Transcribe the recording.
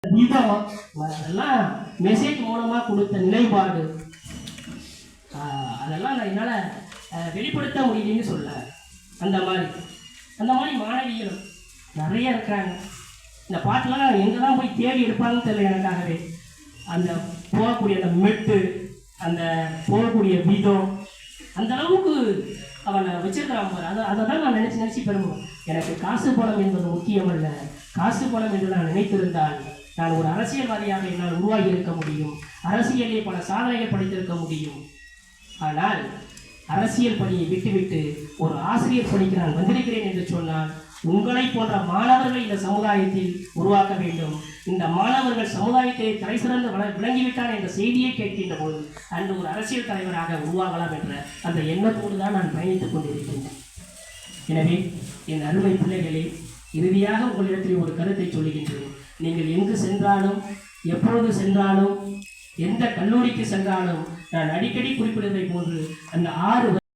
விதம் அதெல்லாம் மெசேஜ் மூலமாக கொடுத்த நிலைப்பாடு அதெல்லாம் நான் என்னால் வெளிப்படுத்த முடியலன்னு சொல்ல. அந்த மாதிரி மாணவிகளும் நிறைய இருக்கிறாங்க. இந்த பாட்டெலாம் எங்கே தான் போய் தேடி எடுப்பாங்கன்னு தெரியல எனக்காகவே. அந்த போகக்கூடிய அந்த மெட்டு, அந்த போகக்கூடிய விதம், அந்த அளவுக்கு அவனை வச்சிருக்கிறான் பாரு. அதை தான் நான் நினச்சி பெறுவோம். எனக்கு காசு பணம் என்பது முக்கியமல்ல. காசு பணம் என்று நான் நினைத்திருந்தால் நான் ஒரு அரசியல்வாதியாக என்னால் உருவாகி இருக்க முடியும். அரசியலில் பல சாதனைகள் படித்திருக்க முடியும். ஆனால் அரசியல் பணியை விட்டுவிட்டு ஒரு ஆசிரியர் பணிக்கு நான் வந்திருக்கிறேன் என்று சொன்னால் உங்களை போன்ற மாணவர்கள் இந்த சமுதாயத்தில் உருவாக்க வேண்டும். இந்த மாணவர்கள் சமுதாயத்தை தலை சிறந்து விளங்கிவிட்டான் என்ற செய்தியை கேட்கின்ற போது அன்று ஒரு அரசியல் தலைவராக உருவாகலாம் என்ற அந்த எண்ணத்தோடு தான் நான் பயணித்துக் கொண்டிருக்கின்றேன். எனவே என் அருமை பிள்ளைகளே, இறுதியாக உங்களிடத்தில் ஒரு கருத்தை சொல்லுகின்றேன். நீங்கள் எங்கு சென்றாலும், எப்பொழுது சென்றாலும், எந்த கல்லூரிக்கு சென்றாலும் நான் அடிக்கடி குறிப்பிடுவதை போன்று அந்த 6